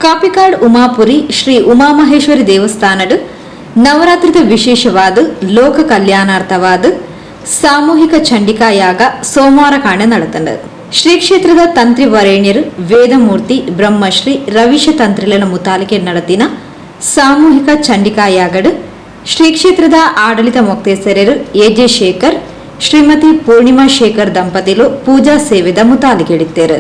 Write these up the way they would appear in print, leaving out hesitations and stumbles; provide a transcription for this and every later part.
ಕಾಪಿಕಾಡ್ ಉಮಾಪುರಿ ಶ್ರೀ ಉಮಾಮಹೇಶ್ವರಿ ದೇವಸ್ಥಾನದ ನವರಾತ್ರಿದ ವಿಶೇಷವಾದ ಲೋಕ ಕಲ್ಯಾಣಾರ್ಥವಾದ ಸಾಮೂಹಿಕ ಚಂಡಿಕಾ ಯಾಗ ಸೋಮವಾರ ಕಾಣೆ ನಡೆತಂಡ. ಶ್ರೀ ಕ್ಷೇತ್ರದ ತಂತ್ರಿ ವರೇಣ್ಯರು ವೇದಮೂರ್ತಿ ಬ್ರಹ್ಮಶ್ರೀ ರವೀಶ ತಂತ್ರಿಗಳ ಮುತಾಲಿಕೆ ನಡೆದಿನ ಸಾಮೂಹಿಕ ಚಂಡಿಕಾ ಯಾಗಡ್ ಶ್ರೀ ಕ್ಷೇತ್ರದ ಆಡಳಿತ ಮೊಕ್ತೇಸರರು ಎಜೆ ಶೇಖರ್ ಶ್ರೀಮತಿ ಪೂರ್ಣಿಮಾ ಶೇಖರ್ ದಂಪತಿಗಳು ಪೂಜಾ ಸೇವೆದ ಮುತಾಲಿಕೆ ಹಿಡಿತಾರೆ.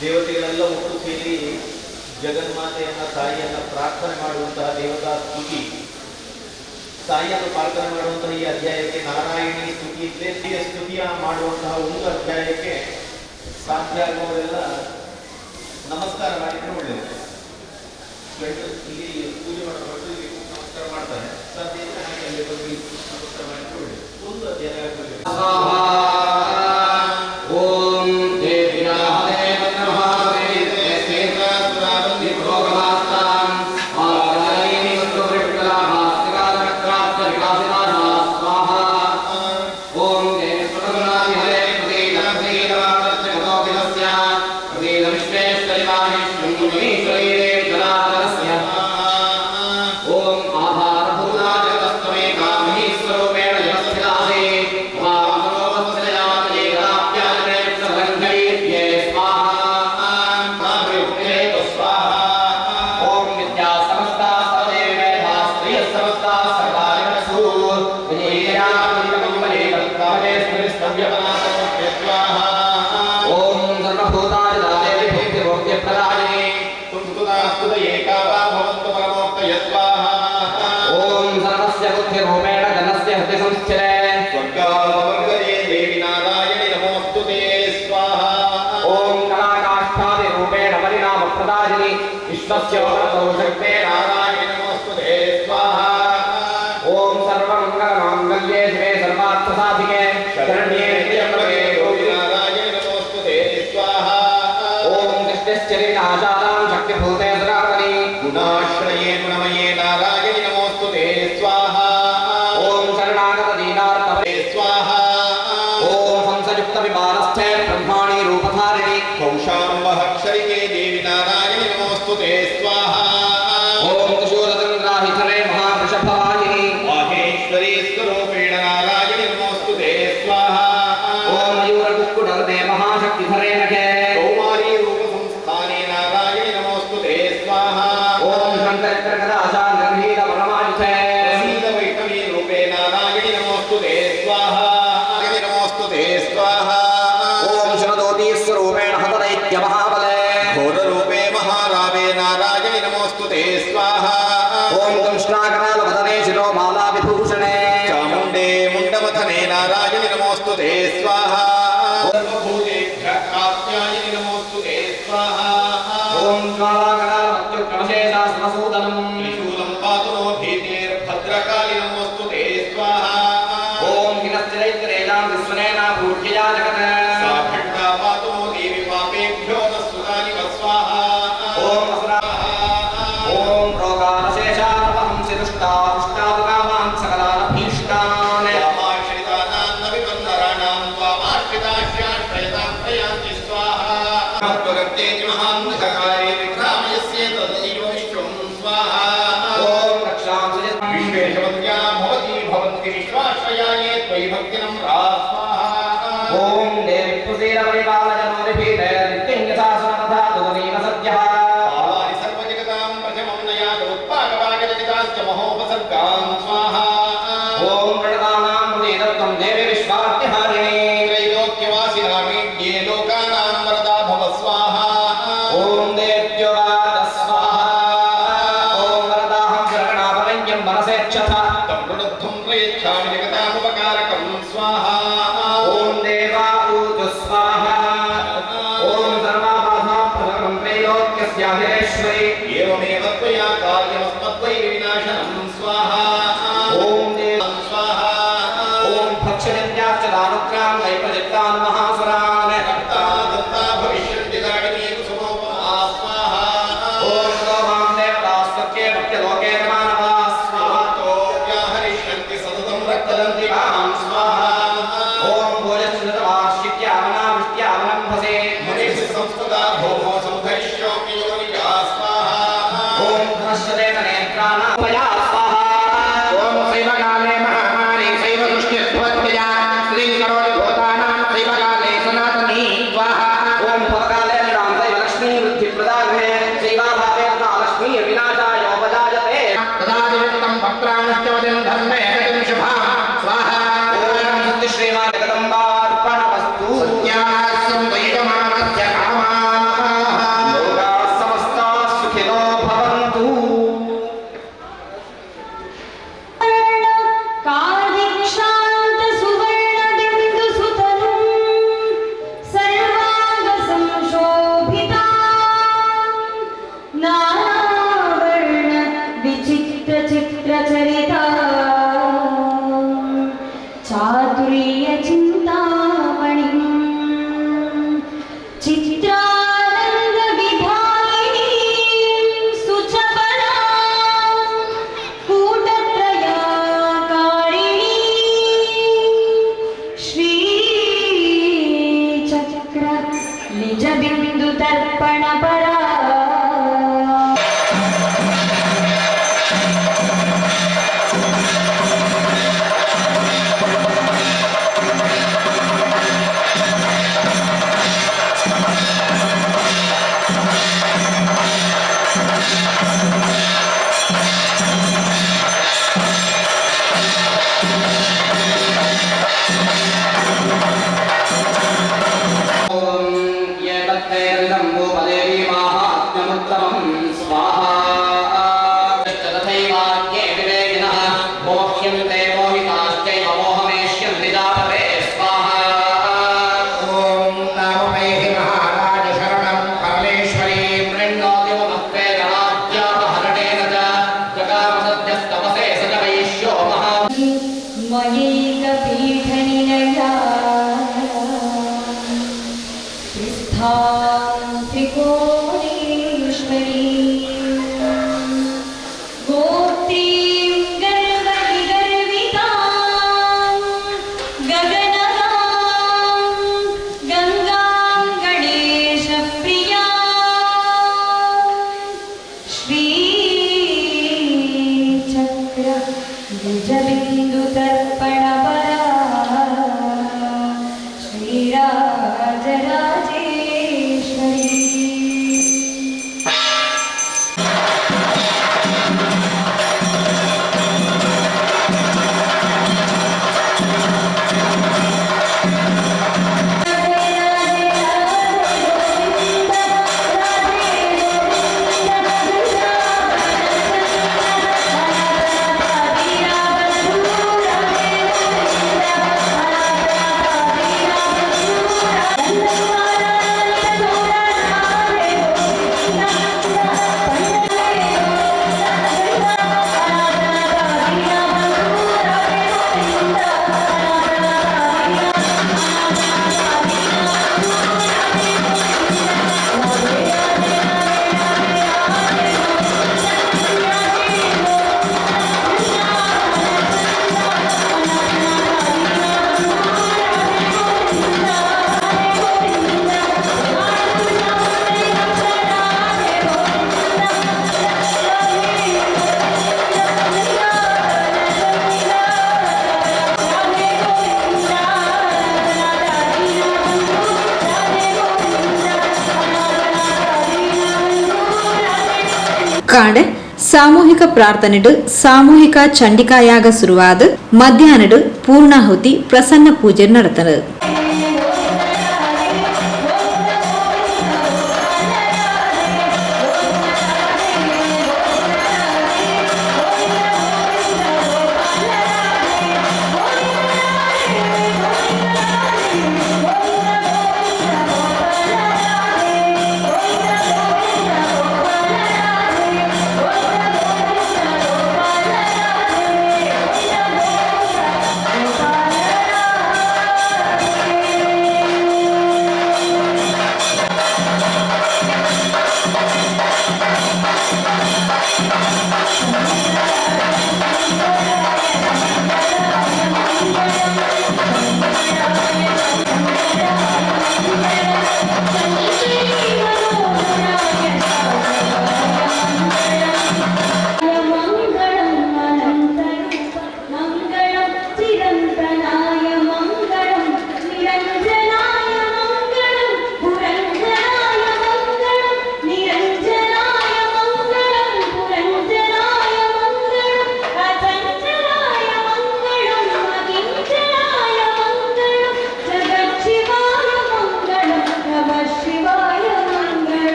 ದೇವತೆಗಳೆಲ್ಲ ಒಟ್ಟು ಸೇರಿ ಜಗನ್ಮಾತೆಯನ್ನ ತಾಯಿಯನ್ನ ಪ್ರಾರ್ಥನೆ ಮಾಡುವಂತಹ ದೇವತಾ ಸ್ತುತಿ, ತಾಯಿಯನ್ನು ಪ್ರಾರ್ಥನೆ ಮಾಡುವಂತಹ ಈ ಅಧ್ಯಾಯಕ್ಕೆ ನಾರಾಯಣಿ ಸ್ತುತಿ ಇದ್ದೇ ಸ್ತುತಿಯ ಮಾಡುವಂತಹ ಒಂದು ಅಧ್ಯಾಯಕ್ಕೆ ಸಾಧ್ಯ ಆಗುವವರೆಲ್ಲ ನಮಸ್ಕಾರ ಮಾಡಿದ್ರೆ ಒಳ್ಳೆಯದು. ಇಲ್ಲಿ ಪೂಜೆ ಮಾಡಬಹುದು, ಇಲ್ಲಿ ನಮಸ್ಕಾರ ಮಾಡ್ತಾರೆ, ಸಾಧ್ಯ ಅಲ್ಲಿ ಬಂದು ನಮಸ್ಕಾರ ಮಾಡಿದ್ರೆ ಒಳ್ಳೆಯದು. ಒಂದು ಅಧ್ಯಾಯ शक्ते नारायण नमोस्तुते स्वाहा। ओम सर्वमंगलमांगल्ये शिवे सर्वार्थसाधिके शरण्ये त्र्यंबके गौरी नारायण नमोस्तुते स्वाहा। ओम कृष्णश्चरिताचारां शक्तिभूते सनातनी गुणाश्रये गुणमये नारायण नमोस्तुते स्वाहा। ओम शरणागत दीनार्तवे स्वाहा। ओम हंसयुक्त विमानस्थे ब्रह्माणी रूपधारिणी कौशाम्बहक्षरिके देवी नारायण नमोस्तुते स्वाहा। ओम शूरचंद्राहितरे महावृषभवाहिनी माहेश्वरी स्वरूपेण नारायण नमोस्तुते स्वाहा। ओम मयूरकुक्कुटगते महाशक्तिधरे नखे कौमारी रूपसंस्थाने नारायण नमोस्तुते स्वाहा। ओम शंकरकरगदाशान्तर्हीत परमायुधे प्रसीद वैष्णवी रूपे नारायण नमोस्तुते स्वाहा। नमोस्तुते स्वाहा। ओम शरदोती स्वरूपेण हतदैत्य महाबले घोररूपे महारावे नारायण नमोस्तुते स्वाहा। ओम कृष्णाकरालवदने शिरोमाला विभूषणे चामुण्डे मुण्डमथने नारायण नमोस्तुते स्वाहा। सर्वभूतेभ्यः नमोस्तुते स्वाहा। ओम ज्वालाकरालवत्युत्कमशेषास्मसूदनं त्रिशूलं पातु नो भीतेर्भद्रकाली नमोस्तुते स्वाहा। ओम हिनश्चरैत्रैलां विस्मनेना भूर्यया जगत् सा भट्टा पातु नो देवी पापेभ्यो न सुरानि स्वाहा। ओम ओम रोगानशेषानवहंसि दुष्टापुष्टादुकामान् सकलानभीष्टान् वामाश्रितानां विपन्नराणां वामाश्रिताश्रयतां प्रयान्ति स्वाहा। महत्त्वगत्तेति महान्धकारे विक्रामयस्य तदैव विश्वं स्वाहा। ओम रक्षां विश्वेशवत्या भवति भवन्ति विश्वाश्रयाये त्वयि भक्तिनं स्वाहा। ओम देवी पुसीरवरिपालजनोरिपीते नित्यं यथा सुनमधातु तदेव सत्यः महोपसर्गान् स्वाहा। ओम प्रणतानां मुदीरत्वं देवी विश्वार्तिहारिणी त्रैलोक्यवासिनां जगतामुपकारकं स्वाहा ओम देवा ऊजु स्वाहा ओम सर्वाबाधाप्रदं त्रैलोक्यस्याधिरेश्वरी एवमेव त्वया कार्यमस्मद्वैरि विनाशनं स्वाहा ओम देवा स्वाहा ओम भक्षजन्याश्च दारुक्रान् वैप्रजित्तान् महासुरान् दत्ता दत्ता भविष्यन्ति दारिणी कुसुमोपमा स्वाहा ओम सोमां देवतास्त्वक्ये भक्त्यलोके मानवाः स्वाहा तो व्याहरिष्यन्ति सततं रक्तदन्ति मां स्वाहा ओम भोजस्मृतवार्षिक्यामनामिष्ट्यामनम्भसे मनीषि संस्कृता भौमो समुधरिष्योऽपि योनिजा स्वाहा ओम धनश्चदेन नेत्राणां मया स्वाहा ओम शैवकाले महामारी शैवदृष्टिर्भवत्यजा श्रीं करोति भूतानां शैवकाले सनातनी स्वाहा ओम भवकाले निरां शैवलक्ष्मी वृद्धिप्रदाग्ने शैवाभावे तथा लक्ष्मीर्विनाशाय उपजायते तदादिवृत्तं भक्त्राणश्चवतिं धर्मे गतिं शुभां स्वाहा ओम श्रीमाजगदम्बार्पणवस्तु सत्यासं दैवमानस्य कामाः लोकाः समस्ताः सुखिनो भवन्तु कार्दिक्षान्त सुवर्ण बिन्दु सुतनुं सर्वांग संशोभिता नानावर्ण विचित्र चित्र चरिता चातुर्य चिन्तामणिं चित्रानन्द विधायिनीं सुचपलां कूटत्रयाकारिणी श्रीचक्र निजबिन्दुतर्पणपरा ओम ये तत्तेर्दम्बोपदेवी माहात्म्यमुत्तमं स्वाहा तथैवाज्ञे विवेकिनः मोक्ष्यन्ते मोहिताश्चैव मोहमेष्यन्ति जातवे स्वाहा ओम नाममेहि महाराज शरणं परमेश्वरी मृण्णोति ममत्वे राज्यापहरणेन च जगामसद्यस्तमसे स च वैश्यो महा मयैकपीठनिलया त्रिस्थां त्रिकोणेश्वरी गोप्त्रीं गर्वविगर्वितां गगनगां गङ्गां गणेशप्रियां श्रीचक्र निजबिन्दुतर्पणपरा श्रीराजराजेश्वरी ಕಾಂಡೆ ಸಾಮೂಹಿಕ ಪ್ರಾರ್ಥನೆಡು ಸಾಮೂಹಿಕ ಚಂಡಿಕಾಯಾಗ ಶುರುವಾದ ಮಧ್ಯಾಹ್ನಡು ಪೂರ್ಣಾಹುತಿ ಪ್ರಸನ್ನ ಪೂಜೆ ನಡೆತನದು.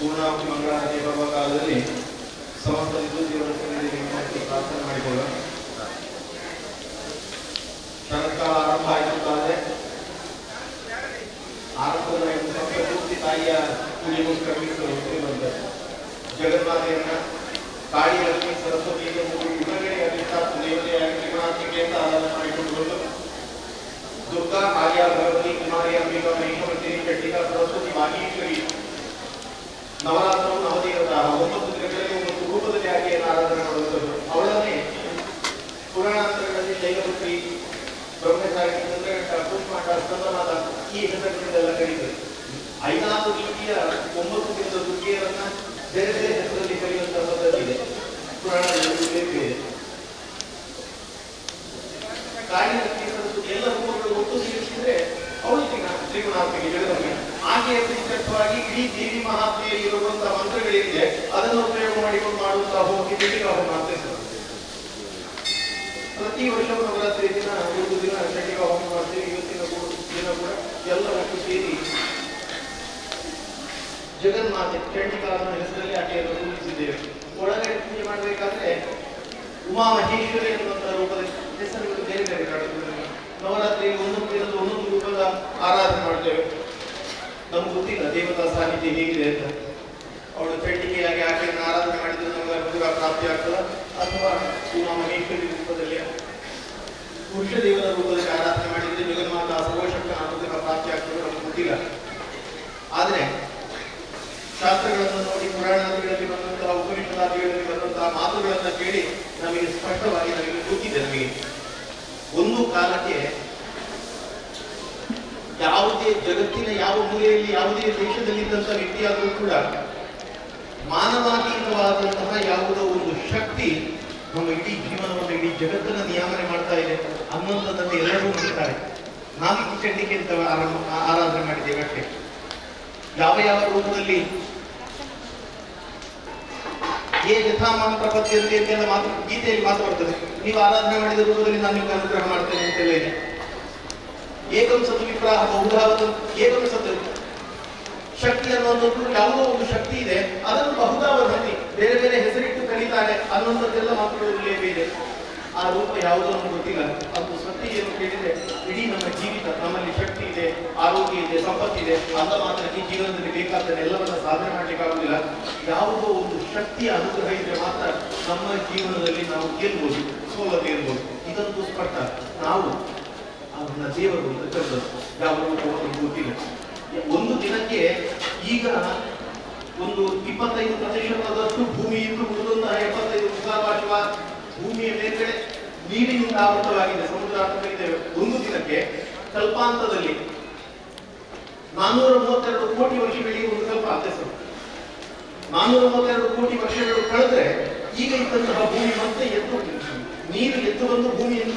ಪೂರ್ಣಾಹುತಿ ಮಂಗಳಾರತಿ ಬರುವ ಕಾಲದಲ್ಲಿ ಸಮಸ್ತ ವಿದ್ಯುತ್ ಪ್ರಾರ್ಥನೆ ಮಾಡಿಕೊಳ್ಳ ಶರತ್ಕಾಲ ಆರಂಭ ಆಗುತ್ತದೆ. ಆರಂಭದ ಪೂರ್ತಿ ತಾಯಿಯ ಪೂಜೆಗೋಸ್ಕರ ಬಂದ ಜಗನ್ಮಾತೆಯನ್ನ ಕಾಳಿ ಲಕ್ಷ್ಮಿ ಸರಸ್ವತಿಯಿಂದ ಯುಗಗಳೇ ಅಧಿಷ್ಠಾತ ದೇವತೆಯಾಗಿ ತ್ರಿಗುಣಾತ್ಮಿಕೆಯಿಂದ ಆರಾಧನೆ ಮಾಡಿಕೊಂಡು ಬಂದು ದುರ್ಗಾ ಕಾಳಿಯ ಭಗವತಿ ಕುಮಾರಿ ಅಂಬಿಕಾ ಮಹಿಷಮರ್ದಿನಿ ಚಂಡಿಕಾ ಸರಸ್ವತಿ ವಾಗೀಶ್ವರಿ ನವರಾತ್ರವು ನವದಿನದ 9 ದಿನಗಳಲ್ಲಿ 9 ರೂಪದಲ್ಲಿ ಆಕೆಯನ್ನು ಆರಾಧನೆ ಮಾಡುವಂಥದ್ದು. ಅವಳನ್ನೇ ಪುರಾಣಾಂತರಗಳಲ್ಲಿ ಶೈಲಪುತ್ರಿ, ಬ್ರಹ್ಮಚಾರಿ, ಚಂದ್ರಘಟ್ಟ, ಕೂಷ್ಮಾಂಡ, ಸ್ಕಂದಮಾತ ಈ ಹೆಸರುಗಳಿಂದೆಲ್ಲ ಕರೀತಾರೆ. 5 ರೀತಿಯ 9 ದಿನದ ದುರ್ಗೆಯರನ್ನ ಬೇರೆ ಬೇರೆ ಹೆಸರಲ್ಲಿ ಕರೆಯುವಂತಹ ಪದ್ಧತಿ ಇದೆ, ಪುರಾಣದಲ್ಲಿ ಉಲ್ಲೇಖ ಇದೆ. ಕಾಳಿ ಲಕ್ಷ್ಮಿ ಸರಸ್ವತಿ ಎಲ್ಲ ರೂಪಗಳು ಒಟ್ಟು ಸೇರಿಸಿದ್ರೆ ಅವಳು ತ್ರಿಗುಣಾತ್ಮಿಕೆ ಜಗದಮ್ಮೆ. ಆಕೆಯ ಪ್ರೀತ್ಯರ್ಥವಾಗಿ ಇಡೀ ದೇವಿ ಮಹಾತ್ಮೆಯಲ್ಲಿ ಇರುವಂತಹ ಮಂತ್ರಗಳಿದೆ, ಅದನ್ನು ಉಪಯೋಗ ಮಾಡಿಕೊಂಡು ಮಾಡುವಂತಹ ಹೋಗಿ ಚಂಡಿಕಾ ಹೋಮ ಅಂತ ಹೆಸರು. ಪ್ರತಿ ವರ್ಷವೂ ನವರಾತ್ರಿ ದಿನ 1 ದಿನ ಚಂಡಿಕಾ ಹೋಮ ಮಾಡ್ತೀವಿ. ಇವತ್ತಿನ ದಿನ ಕೂಡ ಎಲ್ಲ ಒಟ್ಟು ಸೇರಿ ಜಗನ್ಮಾತೆ ಚಂಡಿಕಾ ಅನ್ನೋ ಹೆಸರಲ್ಲಿ ಆಕೆಯನ್ನು ಪೂಜಿಸಿದ್ದೇವೆ. ಒಳಗಡೆ ಪೂಜೆ ಮಾಡಬೇಕಾದ್ರೆ ಉಮಾ ಮಹೇಶ್ವರಿ ಎನ್ನುವಂತಹ ರೂಪದ ಹೆಸರುಗಳು ಬೇರೆ ಬೇರೆ ಕಾಣುತ್ತದೆ. ನವರಾತ್ರಿ 1 ದಿನದ 1 ರೂಪದ ಆರಾಧನೆ ಮಾಡ್ತೇವೆ. ನಮ್ಗೆ ಗೊತ್ತಿಲ್ಲ ದೇವತಾ ಸಾನ್ನಿಧ್ಯ ಹೇಗಿದೆ ಅಂತ. ಅವಳು ಚಂಡಿಕೆಯಾಗಿ ಆಕೆಯನ್ನು ಆರಾಧನೆ ಮಾಡಿದ್ರೆ ನಮಗೆ ಅನುಗ್ರಹ ಪ್ರಾಪ್ತಿ ಆಗ್ತದ, ಅಥವಾ ಉಮಾ ಮಹೇಶ್ವರಿ ರೂಪದಲ್ಲಿ ಪುರುಷ ದೇವರ ರೂಪದಲ್ಲಿ ಆರಾಧನೆ ಮಾಡಿದ್ರೆ ಜಗನ್ಮಾತಾ ಸರ್ವಶಕ್ತನ ಅನುಗ್ರಹ ಪ್ರಾಪ್ತಿ ಆಗ್ತದೆ, ನಮ್ಗೆ ಗೊತ್ತಿಲ್ಲ. ಆದ್ರೆ ಶಾಸ್ತ್ರಗಳನ್ನು ನೋಡಿ, ಪುರಾಣಾದಿಗಳಲ್ಲಿ ಬಂದಂತಹ ಉಪನಿಷದಾದಿಗಳಲ್ಲಿ ಬಂದಂತಹ ಮಾತುಗಳನ್ನ ಕೇಳಿ ನಮಗೆ ಸ್ಪಷ್ಟವಾಗಿ ನಮಗೆ ಗೊತ್ತಿದೆ. ನಮಗೆ ಒಂದು ಕಾಲಕ್ಕೆ ಯಾವುದೇ ಜಗತ್ತಿನ ಯಾವ ಮೂಲೆಯಲ್ಲಿ ಯಾವುದೇ ದೇಶದಲ್ಲಿದ್ದಂತಹ ವ್ಯಕ್ತಿಯಾದರೂ ಕೂಡ ಮಾನವಾತೀತವಾದಂತಹ ಯಾವುದೋ ಒಂದು ಶಕ್ತಿ ನಮ್ಮ ಇಡೀ ಜೀವನವನ್ನು, ಇಡೀ ಜಗತ್ತನ್ನ ನಿಯಾಮನೆ ಮಾಡ್ತಾ ಇದೆ ಅನ್ನುವಂಥದ್ದನ್ನು ಎಲ್ಲರೂ ನಂಬುತ್ತಾರೆ. ನಾವು ಚಂಡಿಕೆ ಅಂತ ಆರಾಧನೆ ಮಾಡಿದ್ದೇವೆ ಅಷ್ಟೇ. ಯಾವ ಯಾವ ರೂಪದಲ್ಲಿ ಯಥಾಮಾನ ಪ್ರಪತ್ತಿಯಂತೆ ಅಂತೆಲ್ಲ ಮಾತು ಗೀತೆಯಲ್ಲಿ ಮಾತು ಬರ್ತದೆ. ನೀವು ಆರಾಧನೆ ಮಾಡಿದ ರೂಪದಲ್ಲಿ ನಾನು ನಿಮ್ಗೆ ಅನುಗ್ರಹ ಮಾಡ್ತೇನೆ ಅಂತೆಲ್ಲ ಇದೆ. ಏಕಂ ಸತ್ ವಿಪ್ರಾಹ ಬಹುಧಾವತ, ಏಕಂ ಸತ್ ಶಕ್ತಿ ಅನ್ನುವಂಥದ್ದು ಯಾವುದೋ ಒಂದು ಶಕ್ತಿ ಇದೆ, ಅದನ್ನು ಬಹುಧಾವಧಿ ಬೇರೆ ಬೇರೆ ಹೆಸರಿಟ್ಟು ಕರೀತಾರೆ ಅನ್ನುವಂಥದ್ದೆಲ್ಲ ಮಾತುಗಳು ಉಲ್ಲೇಖ ಇದೆ. ಆ ರೂಪ ಯಾವುದೋ ನಮ್ಗೆ ಗೊತ್ತಿಲ್ಲ. ಅದು ಸತ್ಯವನ್ನು ಕೇಳಿದ್ರೆ ಇಡೀ ನಮ್ಮ ಜೀವಿತ, ನಮ್ಮಲ್ಲಿ ಶಕ್ತಿ ಇದೆ, ಆರೋಗ್ಯ ಇದೆ, ಸಂಪತ್ತಿದೆ, ಅಂದ ಮಾತ್ರ ಈ ಜೀವನದಲ್ಲಿ ಬೇಕಾದ್ದನ್ನೆಲ್ಲವನ್ನ ಸಾಧನೆ ಮಾಡ್ಲಿಕ್ಕಾಗುವುದಿಲ್ಲ. ಯಾವುದೋ ಒಂದು ಶಕ್ತಿಯ ಅನುಗ್ರಹ ಇದ್ರೆ ಮಾತ್ರ ನಮ್ಮ ಜೀವನದಲ್ಲಿ ನಾವು ಗೆಲ್ಬಹುದು, ಸೋಲದೆ ಇರ್ಬೋದು. ಇದಂತೂ ಸ್ಪಷ್ಟ. ನಾವು ಅದನ್ನ ದೇವರು ಯಾವ ರೂಪವನ್ನು ಗೊತ್ತಿಲ್ಲ. ಒಂದು ದಿನಕ್ಕೆ ಈಗ ಒಂದು 25% ಭೂಮಿ ಇದ್ದು ಉಳಿದಂತಹ 75 ಮುಖಾವಾಶವ ಭೂಮಿಯ ಮೇಲ್ಗಡೆ ನೀರಿನಿಂದ ಆವೃತವಾಗಿದೆ, ಸಮುದ್ರಾರ್ಥವಿದ್ದೇವೆ. ಒಂದು ದಿನಕ್ಕೆ ಕಲ್ಪಾಂತದಲ್ಲಿ 432 ಕೋಟಿ ವರ್ಷಗಳಿಗೆ ಒಂದು ಕಲ್ಪ ಅಧ್ಯಸರು. 432 ಕೋಟಿ ವರ್ಷಗಳು ಕಳೆದ್ರೆ ಈಗ ಇದ್ದಂತಹ ಭೂಮಿ ಮತ್ತೆ ನೀರು ಎದ್ದು ಬಂದು ಭೂಮಿಯನ್ನು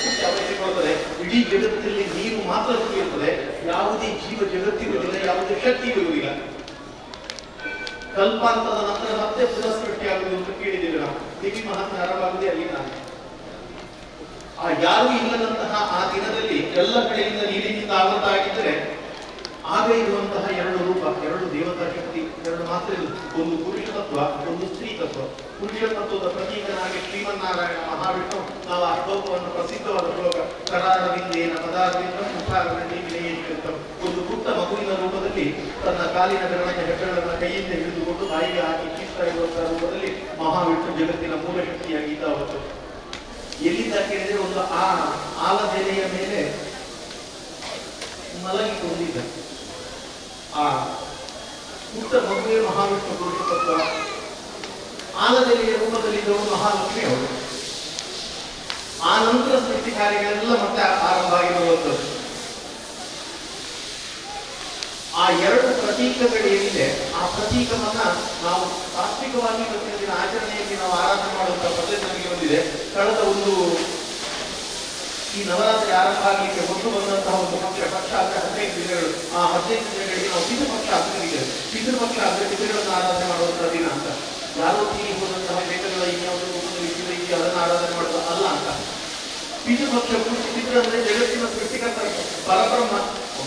ಸುತ್ತಿ ಆವರಿಸಿಕೊಳ್ಳುತ್ತದೆ. ಇಡೀ ಜಗತ್ತಿನಲ್ಲಿ ನೀರು ಮಾತ್ರ ಇರುತ್ತದೆ, ಯಾವುದೇ ಜೀವ ಜಗತ್ತಿರುವುದಿಲ್ಲ, ಯಾವುದೇ ಶಕ್ತಿ ಇರುವುದಿಲ್ಲ. ಕಲ್ಪಾಂತದ ನಂತರ ಮತ್ತೆ ಪುನಃಸೃಷ್ಟಿಯಾಗುವುದು ಅಂತ ಕೇಳಿದ್ದೇವೆ ನಾವು. ದೇವಿ ಮಹಾತ್ಮೆ ಆರಂಭವಾಗುವುದೇ ಅಲ್ಲಿಂದ. ಆ ಯಾರು ಇಲ್ಲದಂತಹ ಆ ದಿನದಲ್ಲಿ ಎಲ್ಲ ಕಡೆಯಿಂದ ನೀರಿನಿಂದ ಆವೃತ ಆಗಿದ್ದರೆ ಆಗ ಇರುವಂತಹ 2 ರೂಪ, 2 ದೇವತಾ ಶಕ್ತಿ, 2 ಮಾತ್ರ. ಒಂದು ಪುರುಷ ತತ್ವ, ಒಂದು ಸ್ತ್ರೀ ತತ್ವ. ಪುರುಷ ತತ್ವದ ಪ್ರತೀಕನಾಗಿ ಶ್ರೀಮನ್ನಾರಾಯಣ ಮಹಾವಿಷ್ಣು. ನಾವು ಆ ಶ್ಲೋಕವನ್ನು, ಪ್ರಸಿದ್ಧವಾದ ಶ್ಲೋಕ, ಕರಾರವಿಂದೇನ ಪದಾರವಿಂದ ಮುಖಾರವಿಂದ, ಒಂದು ಪುಟ್ಟ ಮಗುವಿನ ರೂಪದಲ್ಲಿ ತನ್ನ ಕಾಲಿನ ಬೆರಳಿನ ಹೆಬ್ಬೆರಳನ್ನ ಕೈಯಿಂದ ಹಿಡಿದುಕೊಂಡು ಬಾಯಿಗೆ ಹಾಕಿ ಚೀಸ್ತಾ ಇರುವಂತಹ ರೂಪದಲ್ಲಿ ಮಹಾವಿಷ್ಣು ಜಗತ್ತಿನ ಮೂಲ ಶಕ್ತಿಯಾಗಿದ್ದ ಅವತ್ತು. ಎಲ್ಲಿಂದ ಕೇಳಿದ್ರೆ ಒಂದು ಆಲದೆಲೆಯ ಮೇಲೆ ಮಲಗಿಕೊಂಡಿದ್ದ ಆ ಪುಟ್ಟ ಮಗುವೆ ಮಹಾವಿಷ್ಣು ಪುರುಷ ತತ್ವ. ಆಲದೆಲೆಯ ರೂಪದಲ್ಲಿದ್ದವರು ಮಹಾಲಕ್ಷ್ಮಿ ಅವರು. ಆ ನಂತರ ಸೃಷ್ಟಿ ಕಾರ್ಯಗಳೆಲ್ಲ ಮತ್ತೆ ಆರಂಭ ಆಗಿರುವಂಥದ್ದು. ಆ 2 ಪ್ರತೀಕಗಳೇನಿದೆ, ಆ ಪ್ರತೀಕವನ್ನ ನಾವು ತಾತ್ವಿಕವಾಗಿ ಇವತ್ತಿನ ದಿನ ಆಚರಣೆಯಲ್ಲಿ ನಾವು ಆರಾಧನೆ ಮಾಡುವಂತಹ ಪದ್ಧತಿ ನಮಗೆ ಬಂದಿದೆ. ಕಳೆದ ಒಂದು ಈ ನವರಾತ್ರಿ ಆರಂಭ ಆಗಲಿಕ್ಕೆ ಮೊದಲು ಬಂದಂತಹ ಒಂದು ಪಕ್ಷ ಅಂದ್ರೆ 15 ದಿನಗಳು. ಆ 15 ದಿನಗಳಿಗೆ ನಾವು ಪಿತೃಪಕ್ಷ ಅಂತ ಕರೀತೇವೆ. ಪಿತೃಪಕ್ಷ ಅಂದ್ರೆ ಪಿತೃಗಳನ್ನು ಆರಾಧನೆ ಮಾಡುವಂತಹ ದಿನ ಅಂತ. ಅಂತ. ಪಿತೃಪಕ್ಷ ಪಿತೃ ಅಂದ್ರೆ ಜಗತ್ತಿನ ಸೃಷ್ಟಿಕರ್ತ ಪರಬ್ರಹ್ಮ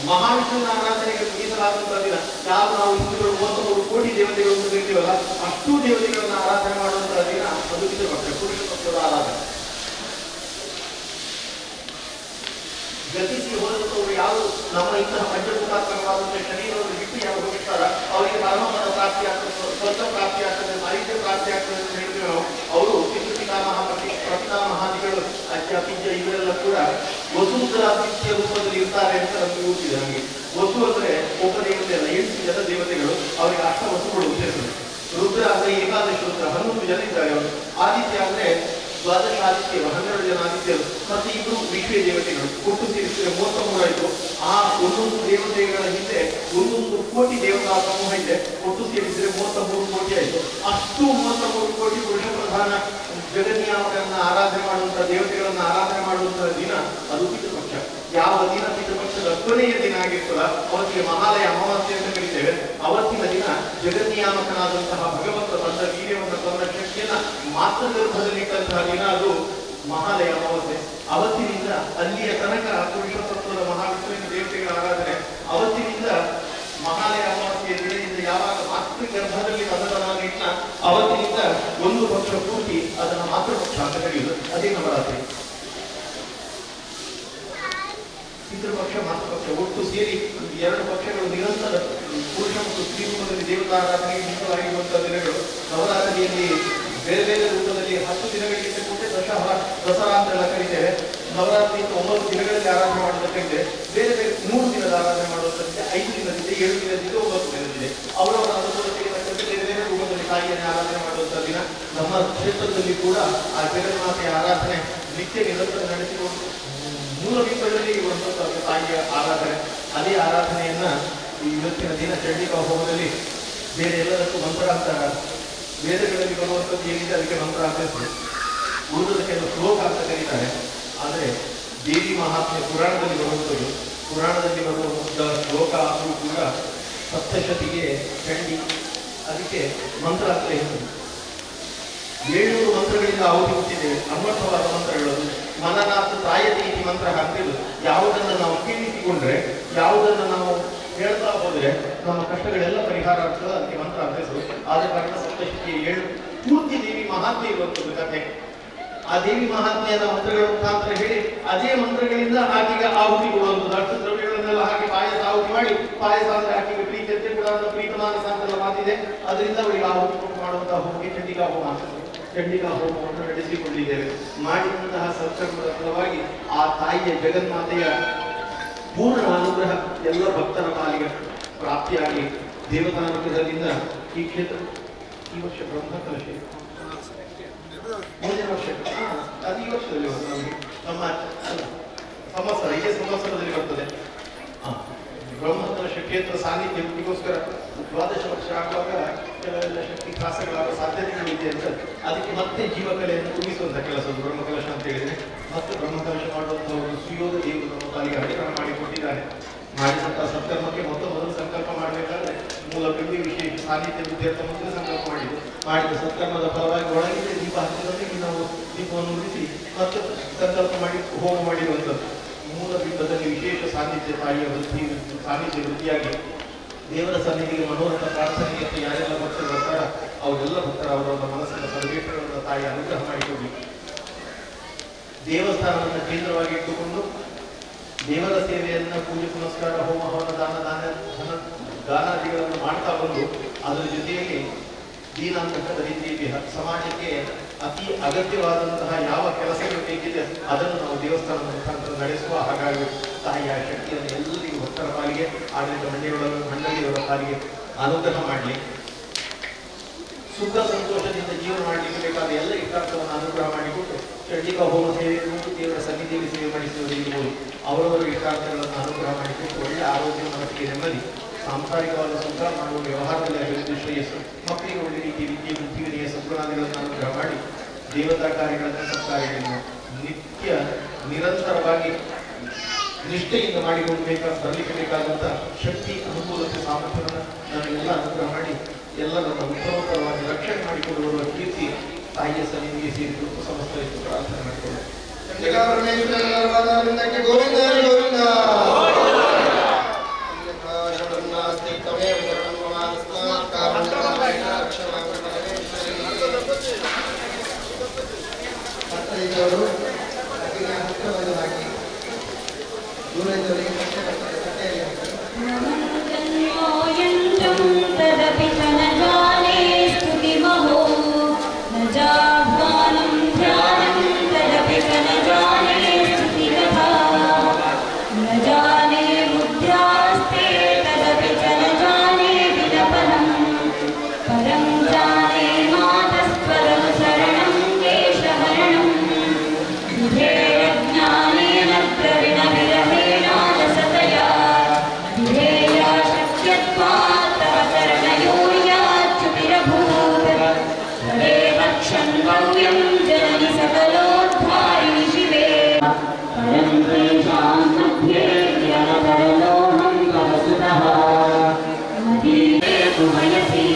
ಮಹಾವಿಷ್ಣುವಿನ ಆರಾಧನೆಗೆ ಮೀಸಲಾದಂತಹ ದಿನ. ಯಾವ ನಾವು ಹಿಂದೂಗಳು 33 ಕೋಟಿ ದೇವತೆಗಳನ್ನು ಕರಿತೀವಲ್ಲ, ಅಷ್ಟೂ ದೇವತೆಗಳನ್ನ ಆರಾಧನೆ ಮಾಡುವಂತಹ ದಿನ ಅದು ಪಿತೃಪಕ್ಷ, ಪುರುಷ ಪಕ್ಷದ ಆರಾಧನೆ. ಗತಿಸಿ ಹೋದಂಥವ್ರು ಯಾರು ನಮ್ಮ ಇಂತಹ ಪಂಚಭೂತಾತ್ಮಕವಾದಂತಹ ಶರೀರವನ್ನು ಬಿಟ್ಟು ಯಾರು ಹೋಗಿರ್ತಾರ ಅವರಿಗೆ ಪರಮಪದ ಪ್ರಾಪ್ತಿ ಆಗ್ತದೆ, ಸ್ವರ್ಗ ಪ್ರಾಪ್ತಿ ಆಗ್ತದೆ, ಸಾಹಿತ್ಯ ಪ್ರಾಪ್ತಿ ಆಗ್ತದೆ ಅಂತ ಹೇಳ್ತೀವಿ ನಾವು. ಅವರು ಪಿತೃಪಿತಾಮಹ ಪ್ರಪಿತಾಮಹಾದಿಗಳು ಅಜ್ಜ ಪಿಜ್ಜ ಇವರೆಲ್ಲ ಕೂಡ ವಸುಂಧರಾದಿತ್ಯ ರೂಪದಲ್ಲಿ ಇರ್ತಾರೆ ಅಂತ ನಮಗೆ ಗೊತ್ತಿದೆ. ನಮಗೆ ವಸು ಅಂದ್ರೆ ಒಬ್ಬ ದೇವತೆ ಅಲ್ಲ, 8 ಜನ ದೇವತೆಗಳು, ಅವರಿಗೆ ಅಷ್ಟ ವಸುಗಳು ಉದ್ದೇಶಗಳು. ರುದ್ರ ಅಂದ್ರೆ ಏಕಾದಶ ರುದ್ರ, 11 ಜನ ಇದ್ದಾರೆ ಅವರು. ಆದಿತ್ಯ ಅಂದ್ರೆ ದ್ವಾದಶ ಆದಿತ್ಯರು, 12 ಜನ ಆದಿತ್ಯರು, ಮತ್ತೆ ಇಬ್ಬರು ವಿಶ್ವ ದೇವತೆಗಳು. ಒಟ್ಟು ಸೇರಿಸಿದ್ರೆ 33 ಆಯಿತು. ಆ ಒಂದೊಂದು ದೇವತೆಗಳ ಹಿಂದೆ 1 ಕೋಟಿ ದೇವತಾ ಸಮೂಹ ಇದೆ. ಒಟ್ಟು ಸೇರಿಸಿದ್ರೆ 33 ಕೋಟಿ ಆಯಿತು. ಅಷ್ಟು 33 ಕೋಟಿ ಪುರುಷ ಪ್ರಧಾನ ಜಗನ್ನಿಯಾಮಕರನ್ನ ಆರಾಧನೆ ಮಾಡುವಂತಹ ದೇವತೆಗಳನ್ನ ಆರಾಧನೆ ಮಾಡುವಂತಹ ದಿನ ಅದು ಪಿತೃಪಕ್ಷ. ಯಾವ ದಿನ ಪಿತೃಪಕ್ಷದ ಕೊನೆಯ ದಿನ ಆಗಿರ್ತದ ಅವತ್ತಿಗೆ ಮಹಾಲಯ ಅಮಾವಾಸ್ಯೆ ಅಂತ ಕರೀತೇವೆ. ಅವತ್ತಿನ ದಿನ ಜಗನ್ನಿಯಾಮಕನಾದಂತಹ ಭಗವಂತ ತನ್ನ ವೀರ್ಯವನ್ನು ತನ್ನ ಶಕ್ತಿಯನ್ನ ಮಾತೃಗರ್ಭದಲ್ಲಿಟ್ಟಂತಹ ದಿನ ಅದು ಮಹಾಲಯ ಅಮಾವಾಸ್ಯೆ. ಅವತ್ತಿನಿಂದ ಅಲ್ಲಿಯ ತನಕ ಪುರುಷ ತತ್ವದ ಮಹಾವಿಷ್ಣುವಿನ ದೇವತೆಗಳ ಆರಾಧನೆ. ಅವತ್ತಿನಿಂದ ಮಹಾಲಯ ಅಮಾವಾಸ್ಯೆಯ ದಿನದಿಂದ ಯಾವಾಗ ಮಾತೃಗರ್ಭದಲ್ಲಿ ತನ್ನದನ್ನಾಗಿಟ್ಟ ಅವತ್ತಿನಿಂದ 1 ಪಕ್ಷ ಪೂರ್ತಿ ಅದನ್ನ ಮಾತೃಪಕ್ಷ ಅಂತ ಕರೆಯುವುದು. ಅದೇ ನವರಾತ್ರಿ. ಪಿತೃಪಕ್ಷ ಮಾತೃಪಕ್ಷ ಒಟ್ಟು ಸೇರಿ 2 ಪಕ್ಷಗಳು ನಿರಂತರ ಪುರುಷ ಮತ್ತು ಸ್ತ್ರೀ ರೂಪದಲ್ಲಿ ದೇವತಾ ಆರಾಧನೆಗೆ ಮೀಸಲಾಗಿರುವಂತಹ ದಿನಗಳು. ನವರಾತ್ರಿಯಲ್ಲಿ ಬೇರೆ ಬೇರೆ ರೂಪದಲ್ಲಿ 10 ದಿನಗಳಿಗೆ ಕೂಟೆ ದಸರಾ ಅಂತೆಲ್ಲ ಕರೀತೇವೆ. ನವರಾತ್ರಿ 9 ದಿನಗಳಲ್ಲಿ ಆರಾಧನೆ ಮಾಡೋದಕ್ಕಿದೆ. ಬೇರೆ ಬೇರೆ 3 ದಿನದ ಆರಾಧನೆ ಮಾಡುವಂಥದ್ದಿದೆ, 5 ದಿನದಿದೆ, 7 ದಿನದಿದೆ, 9 ದಿನದಿದೆ. ಅವರವರ ಅನುಕೂಲತೆಗೆ ತಕ್ಕಂತೆ ಬೇರೆ ಬೇರೆ ರೂಪದಲ್ಲಿ ತಾಯಿಯನ್ನು ಆರಾಧನೆ ಮಾಡುವಂತಹ ದಿನ. ನಮ್ಮ ಕ್ಷೇತ್ರದಲ್ಲಿ ಕೂಡ ಆ ಜಗನ್ಮಾತೆಯ ಆರಾಧನೆ ನಿತ್ಯ ನಿರಂತರ ನಡೆಸಿಕೊಂಡು ಮೂಲ ದೀಪಗಳಲ್ಲಿ ಇರುವಂತಹ ತಾಯಿಯ ಆರಾಧನೆ. ಅದೇ ಆರಾಧನೆಯನ್ನ ಇವತ್ತಿನ ದಿನ ಚಂಡಿಕಾ ಹೋಮದಲ್ಲಿ ಬೇರೆ ಎಲ್ಲದಕ್ಕೂ ಮಂತ್ರಾಂತರ, ವೇದಗಳಲ್ಲಿ ಬರುವಂಥದ್ದು ಏನಿದೆ ಅದಕ್ಕೆ ಮಂತ್ರಾಂತರ, ಉಳಿದದಕ್ಕೆಲ್ಲ ಶ್ಲೋಕ ಅಂತ ಕರೀತಾರೆ. ಆದರೆ ದೇವಿ ಮಹಾತ್ಮೆ ಪುರಾಣದಲ್ಲಿ ಬರುವಂಥದ್ದು, ಪುರಾಣದಲ್ಲಿ ಬರುವಂತಹ ಶ್ಲೋಕ ಆದರೂ ಕೂಡ ಸಪ್ತಶತಿಗೆ ಚಂಡಿ, ಅದಕ್ಕೆ ಮಂತ್ರ ಅಂತ ಹೇಳ್ತದೆ. 700 ಮಂತ್ರಗಳಿಂದ ಆಹುತಿ ಹುಟ್ಟಿದ್ದೇವೆ, ಅನ್ವರ್ಥವಾದ ಮಂತ್ರಗಳು. ಮನನಾಥ ಪ್ರಾಯತಿ ಇತಿ ಮಂತ್ರ ಅಂತಿದ್ದು, ಯಾವುದನ್ನು ನಾವು ಕೇಳಿಸಿಕೊಂಡ್ರೆ, ಯಾವುದನ್ನು ನಾವು ಹೇಳ್ತಾ ಹೋದ್ರೆ ನಮ್ಮ ಕಷ್ಟಗಳೆಲ್ಲ ಪರಿಹಾರ ಆಗ್ತದೆ, ಅದಕ್ಕೆ ಮಂತ್ರ ಅಂತ ಹೆಸರು. ಆದ ಕಾರಣ ಸಪ್ತಶತಿಗೆ 7 ಪೂರ್ತಿ ದೇವಿ ಮಹಾತ್ಮೆ ಇರುವಂಥದ್ದು ಕಥೆ. ಆ ದೇವಿ ಮಹಾತ್ಮೆಯನ್ನ ಮಂತ್ರಗಳ ಮುಖಾಂತರ ಹೇಳಿ ಅದೇ ಮಂತ್ರಗಳಿಂದ ಆಕೆಗೆ ಆಹುತಿ ಕೊಡುವಂಥದ್ದು. ಅಷ್ಟು ದ್ರವ್ಯಗಳನ್ನೆಲ್ಲ ಹಾಕಿ ಪಾಯಸ ಆಹುತಿ ಮಾಡಿ, ಪಾಯಸ ಅಂದ್ರೆ ಆಕೆಗೆ ಪ್ರೀತಿ ಅಂತ ಕೂಡ ಪ್ರೀತಮಾನಸ ಅಂತೆಲ್ಲ ಮಾತಿದೆ. ಅದರಿಂದ ಅವರಿಗೆ ಆಹುತಿ ಕೊಟ್ಟು ಮಾಡುವಂತಹ ಹೋಗಿ ಚಂಡಿಕಾ ಹೋಮ ಅಂತ. ಚಂಡಿಕಾ ಹೋಮವನ್ನು ನಡೆಸಿಕೊಂಡಿದ್ದೇವೆ. ಮಾಡಿದಂತಹ ಸತ್ಕರ್ಮದ ಫಲವಾಗಿ ಆ ತಾಯಿಯ ಜಗನ್ಮಾತೆಯ ಪೂರ್ಣ ಅನುಗ್ರಹ ಎಲ್ಲ ಭಕ್ತರ ಪಾಲಿಗೆ ಪ್ರಾಪ್ತಿಯಾಗಿ ದೇವತಾನುಗ್ರಹದಿಂದ ಈ ಕ್ಷೇತ್ರ ಈ ವರ್ಷ ಬ್ರಹ್ಮಕಲಶ ಮುಂದಿನ ವರ್ಷ ಅದು ಈ ವರ್ಷದಲ್ಲಿ ನಮಗೆ ನಮ್ಮ ಸಂವತ್ಸರ ಇದೇ ಸಂವತ್ಸರದಲ್ಲಿ ಬರ್ತದೆ. ಬ್ರಹ್ಮಕಲಶ ಕ್ಷೇತ್ರ ಸಾನ್ನಿಧ್ಯಗೋಸ್ಕರ 12 ವರ್ಷ ಆಗುವಾಗ ಕೆಲವೆಲ್ಲ ಶಕ್ತಿ ಕ್ಲಾಸಗಳಾಗುವ ಸಾಧ್ಯತೆಗಳು ಇದೆ ಅಂತ ಅದಕ್ಕೆ ಮತ್ತೆ ಜೀವಕಲೆಯನ್ನು ತುಂಬಿಸುವಂತಹ ಕೆಲಸ ಬ್ರಹ್ಮಕಲಶ ಅಂತ ಹೇಳಿದ್ರೆ ಮತ್ತೆ ಬ್ರಹ್ಮಕಲಶ ಮಾಡುವಂತಹ ಸುಯೋಗ ದೇವರು ನಮ್ಮ ಪಾಲಿಗೆ ಅನುಗ್ರಹ ಮಾಡಿಕೊಟ್ಟಿದ್ದಾರೆ. ಮಾಡಿದಂತಹ ಸತ್ಕರ್ಮಕ್ಕೆ ಮೊದಲು ಸಂಕಲ್ಪ ಮಾಡಬೇಕಾದ್ರೆ ಮೂಲ ಬೆಳ್ಳಿ ವಿಶೇಷ ಸಾನ್ನಿಧ್ಯ ವಿದ್ಯಾರ್ಥ ಮೊದಲು ಸಂಕಲ್ಪ ಮಾಡಿದ ಸತ್ಕರ್ಮದ ಫಲವಾಗಿ ಒಳಗಿದೆ ದೀಪ ಹತ್ತಿರದಲ್ಲಿ ನಾವು ದೀಪವನ್ನು ಉಳಿಸಿ ಮತ್ತೆ ಸಂಕಲ್ಪ ಮಾಡಿ ಹೋಮ ಮಾಡಿರುವಂಥದ್ದು. ಮೂಲ ದೀಪದಲ್ಲಿ ವಿಶೇಷ ಸಾನ್ನಿಧ್ಯ ತಾಯಿಯ ಸಾನ್ನಿಧ್ಯ ವೃತ್ತಿಯಾಗಿ ದೇವರ ಸನ್ನಿಧಿಗೆ ಮನೋರಥ ಪ್ರಾರ್ಥನೆಗೆ ಅಂತ ಯಾರೆಲ್ಲ ಭಕ್ತರು ಬರ್ತಾರ ಅವರೆಲ್ಲ ಭಕ್ತರ ಅವರವರ ಮನಸ್ಸಿನ ಸರ್ವೇಶ್ವರರ ತಾಯಿ ಅನುಗ್ರಹ ಮಾಡಿಕೊಡಿ. ದೇವಸ್ಥಾನವನ್ನು ಕೇಂದ್ರವಾಗಿ ಇಟ್ಟುಕೊಂಡು ದೇವರ ಸೇವೆಯನ್ನ ಪೂಜೆ ಪುನಸ್ಕಾರ ಹೋಮ ಹವನ ದಾನಾದಿಗಳನ್ನು ಮಾಡ್ತಾ ಬಂದು ಅದರ ಜೊತೆಯಲ್ಲಿ ದೀನಾಂತಕದ ರೀತಿಯಲ್ಲಿ ಸಮಾಜಕ್ಕೆ ಅತಿ ಅಗತ್ಯವಾದಂತಹ ಯಾವ ಕೆಲಸಗಳು ಬೇಕಿದೆ ಅದನ್ನು ನಾವು ದೇವಸ್ಥಾನದ ಮುಖಾಂತರ ನಡೆಸುವ. ಹಾಗಾಗಿ ತಾಯಿಯ ಶಕ್ತಿಯನ್ನು ಎಲ್ಲರಿಗೂ ಭಕ್ತರ ಪಾಲಿಗೆ ಆಡಳಿತ ಮಂಡಳಿಯವರ ಪಾಲಿಗೆ ಅನುಗ್ರಹ ಮಾಡಲಿ. ಸುಖ ಸಂತೋಷದಿಂದ ಜೀವನ ಮಾಡಲಿಕ್ಕೆ ಬೇಕಾದ ಎಲ್ಲ ಇಷ್ಟಾರ್ಥವನ್ನು ಅನುಗ್ರಹ ಮಾಡಿಕೊಟ್ಟು ಚಂಡಿಕಾ ಹೋಮ ಸೇವೆ ದೇವರ ಸನ್ನಿಧಿಯಲ್ಲಿ ಸೇವೆ ಮಾಡಿಸುವುದಿರ್ಬೋದು ಅವರವರ ಇಷ್ಟಾರ್ಥಗಳನ್ನು ಅನುಗ್ರಹ ಮಾಡಿಕೊಟ್ಟು ಒಳ್ಳೆಯ ಆರೋಗ್ಯ, ಮನಸ್ಸಿಗೆ ನೆಮ್ಮದಿ, ಸಾಂಸಾರಿಕವಾದ ಸುಖ ಮಾಡುವ ವ್ಯವಹಾರದಲ್ಲಿ ಅಭಿವೃದ್ಧಿ ಶ್ರೇಯಸ್ಸು, ಮಕ್ಕಳಿಗೆ ಒಳ್ಳೆ ರೀತಿಯ ವಿದ್ಯೆ ಬುದ್ಧಿವಿನಯ ಸದ್ಗುಣಾದಿಗಳನ್ನು ಅನುಗ್ರಹ ಮಾಡಿ ದೇವತಾ ಕಾರ್ಯಗಳನ್ನು ಸತ್ಕಾರ್ಯಗಳನ್ನು ನಿತ್ಯ ನಿರಂತರವಾಗಿ ನಿಷ್ಠೆಯಿಂದ ಮಾಡಿಕೊಂಡು ಬರಲಿಕ್ಕೆ ಬೇಕಾದಂಥ ಶಕ್ತಿ, ಅನುಕೂಲತೆ, ಸಾಮರ್ಥ್ಯವನ್ನು ನಾವೆಲ್ಲ ಅನುಗ್ರಹ ಮಾಡಿ ಎಲ್ಲ ನಮ್ಮ ಉತ್ತಮೋತ್ತರವಾಗಿ ರಕ್ಷಣೆ ಮಾಡಿಕೊಂಡು ಬರುವ ಕೀರ್ತಿ ತಾಯಿಯ ಸನ್ನಿಧಿಗೆ ಸೇರಿಕೊಂಡು ಸಮಸ್ತ ಇಷ್ಟು ಪ್ರಾರ್ಥನೆ ಮಾಡಿಕೊಳ್ಳಿ. ಚಂಡಿಕಾ ಪರಮೇಶ್ವರಕ್ಕೆ ಗೋವಿಂದ ಗೋವಿಂದ. तदपि च न जाने स्तुतिमहो न जाह्वानं ध्यानं तदपि च न जाने स्तुतिकथा न जाने बुद्ध्यास्ते तदपि च न जाने विलपनं परं जाने मातस्त्वरं शरणं केशहरणं विधेयज्ञानेन द्रविणविरहेणालसतया विधेया शक्यत्वात् तव चरणयोर्याच्युतिरभूत् तदेव क्षन्तव्यं जननि सकलोद्धारिणि शिवे परं तेषां मध्ये ज्ञानपरलोहं तव सुतः मदीये तु वयसि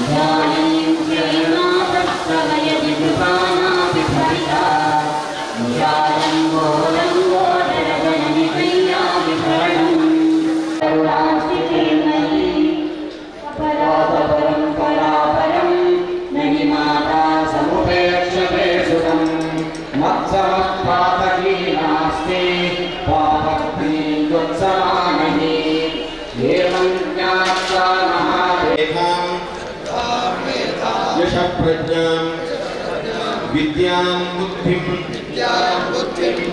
इदानीं जयमातस्तवयति कृपाणापि भविता निरालम्बोलम्बोदरजननि कल्याविभरणम् परापरं परापरं न हि माता समुपेक्षते सुतं मत्समः पातकी नास्ति पापग्नीत्वत्समानहि एवं ज्ञात्वा महादेवां यशप्रज्ञां विद्यां बुद्धिं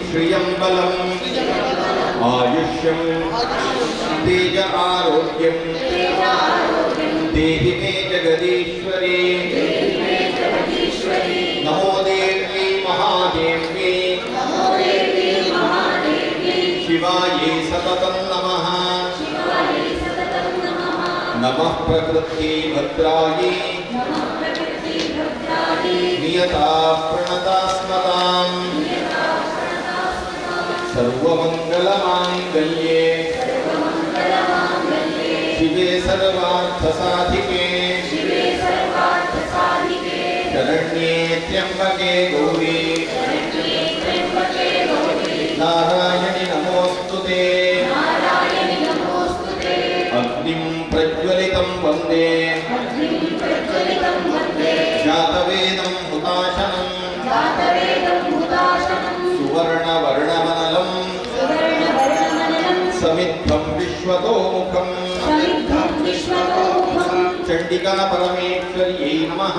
श्रियं बलम् आयुष्यं तेज आरोग्यं देहि मे जगदीश्वरी नमो देवी महादेवी शिवायै सततं नमः नमः प्रकृति भद्रायै नियता प्रणतास्मताम् सर्वमङ्गलमाङ्गल्ये शिवे सर्वार्थसाधिके शरण्ये त्र्यम्बके गौरी नारायणि नमोऽस्तुते अग्निं प्रज्वलितं वन्दे जातवेदं हुताशनं सुवर्णवर्णमनलं समिद्धं विश्वतोमुखम् चंडिका परमेश्वर्यै नमः.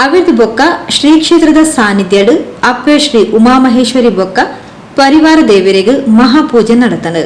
ಅವಿರ್ದ ಬೊಕ್ಕ ಶ್ರೀ ಕ್ಷೇತ್ರದ ಸಾನ್ನಿಧ್ಯಡ್ ಅಪ್ಪೆ ಶ್ರೀ ಉಮಾಮಹೇಶ್ವರಿ ಬೊಕ್ಕ ಪರಿವಾರ ದೇವರಿಗೆ ಮಹಾಪೂಜೆ ನಡೆತನ.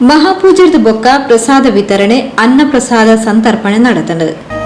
ಮಹಾಪೂಜೆದ ಬೊಕ್ಕ ಪ್ರಸಾದ ವಿತರಣೆ ಅನ್ನ ಪ್ರಸಾದ ಸಂತರ್ಪಣೆ ನಡೆತಂಡು.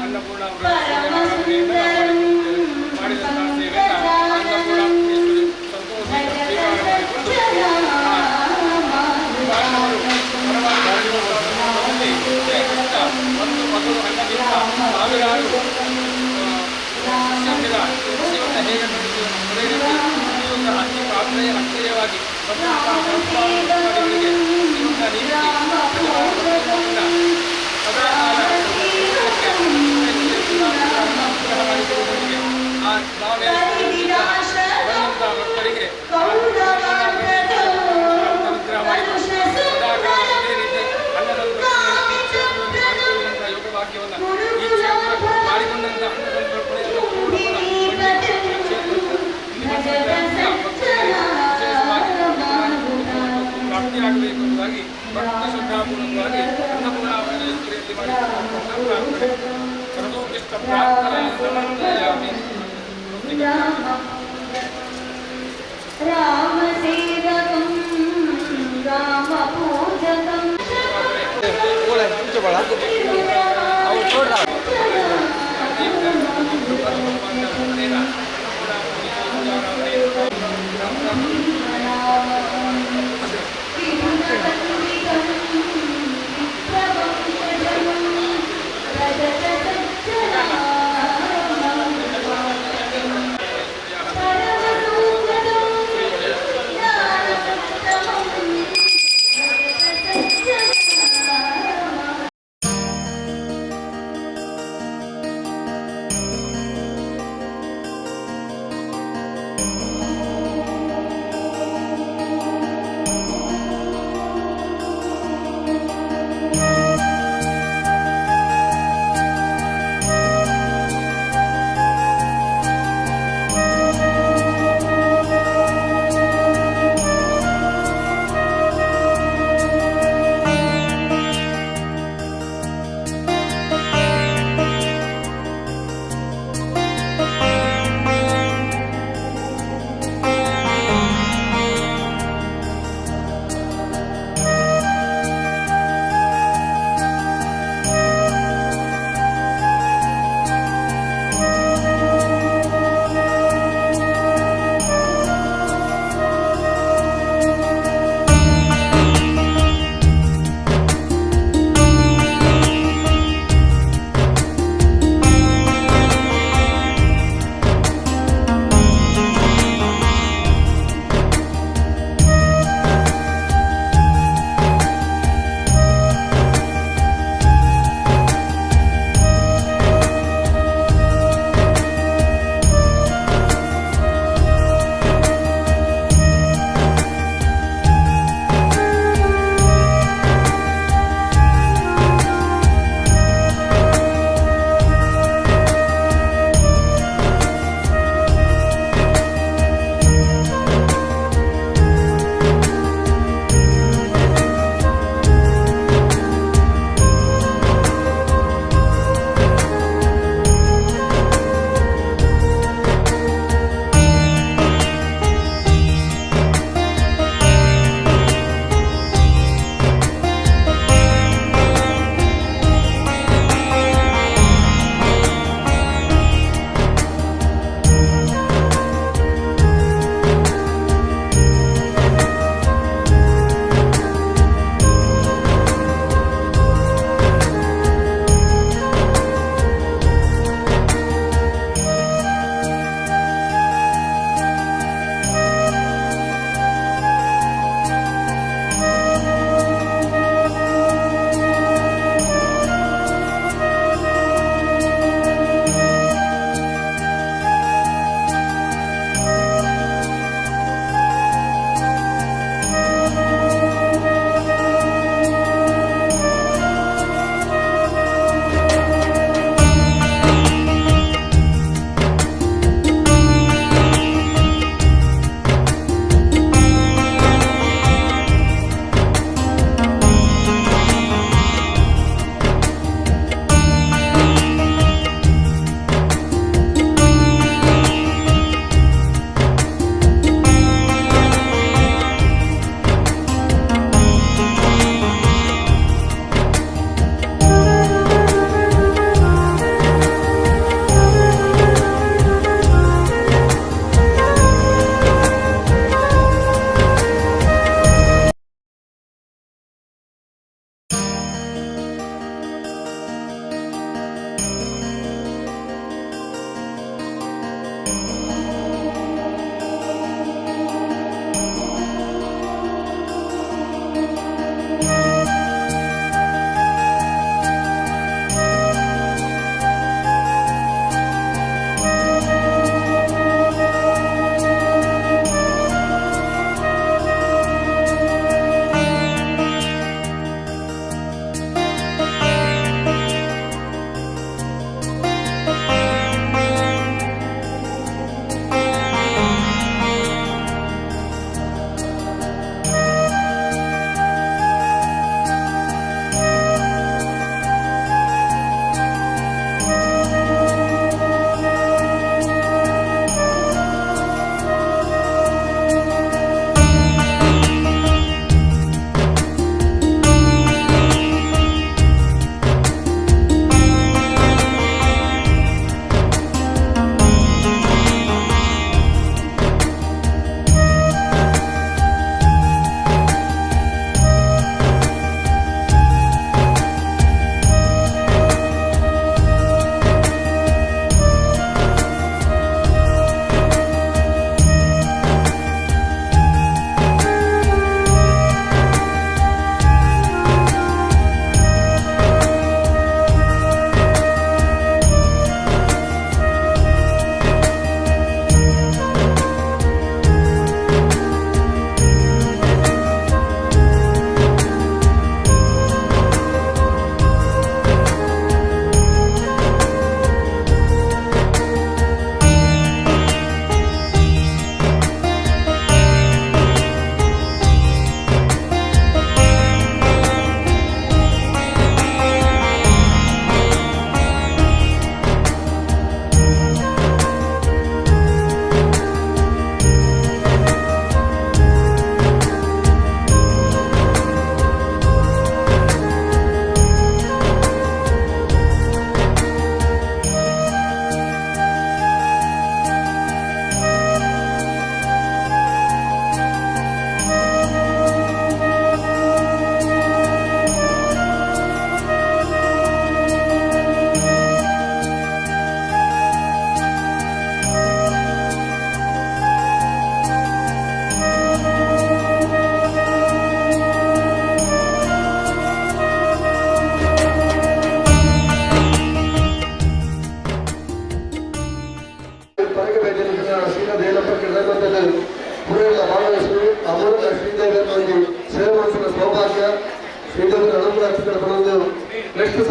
ಅನ್ನಪೂರ್ಣ ಅಕ್ಷಯವಾಗಿ ಭಗವಂತನಿಗೆ ಜೀವನ ಭಕ್ತರಿಗೆ ಅನುಗ್ರಹ ಮಾಡಿ ಸದಾಕಾಲ ಇದೇ ರೀತಿ ಅನ್ನಸಂತರ್ಪಣೆಯಲ್ಲಿ ಯೋಗವಾಕ್ಯವನ್ನು ಈ ಕ್ಷೇತ್ರ ಮಾಡಿಕೊಂಡಂತ ಅನ್ನಸಂತರ್ಪಣೆಯನ್ನು ಪ್ರಾಪ್ತಿಯಾಗಬೇಕು ಎಂಬುದಾಗಿ ಭಕ್ತ ಶ್ರದ್ಧಾಪೂರ್ವಕವಾಗಿ ಅನ್ನಪೂರ್ಣಾವರಣೆಯಲ್ಲಿ ಮಾಡಿಕೊಂಡಂತಹ ಪ್ರಾರ್ಥನೆ ಸರ್ವೋತ್ಕೃಷ್ಟ ಪ್ರಾರ್ಥನೆ ಸಮನ್ವಯಾಮಿ. ರಾಮಸೇವಕಂ ರಾಮಪೂಜಕಂ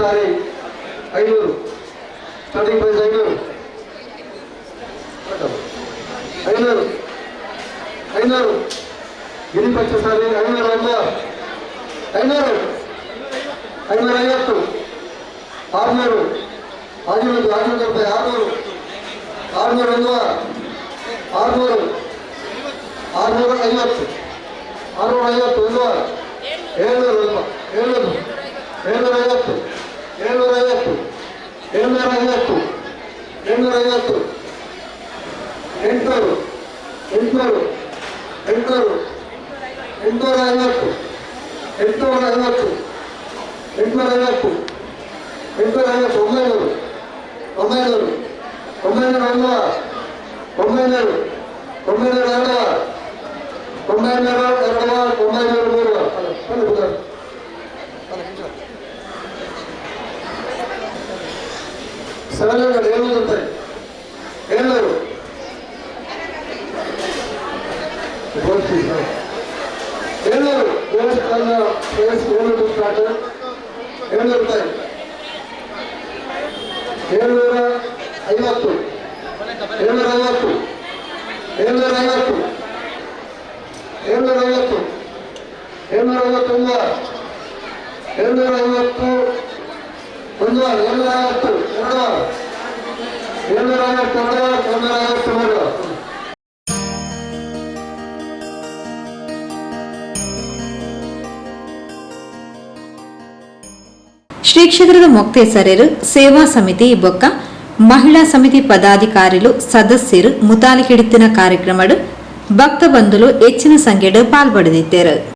ಸಾರಿ 500 ಸ್ಟಾರ್ಟಿಂಗ್ ಪ್ರೈಸ್ 500 ಗಿರಿಪಕ್ಷ ಸಾರಿ 500 550 600 600 ರೂಪಾಯಿ 600 650 750 ಶ್ರೀ ಕ್ಷೇತ್ರದ ಮೊಕ್ತೇಸರರು ಸೇವಾ ಸಮಿತಿ ಬೊಕ್ಕ ಮಹಿಳಾ ಸಮಿತಿ ಪದಾಧಿಕಾರಿಗಳು ಸದಸ್ಯರು ಮುತಾಲಿಕೆಡಿತ್ತಿನ ಕಾರ್ಯಕ್ರಮಡು ಭಕ್ತ ಬಂಧುಲು ಹೆಚ್ಚಿನ ಸಂಖ್ಯೆಡು ಪಾಲ್ಪಡೆದಿದ್ದರು.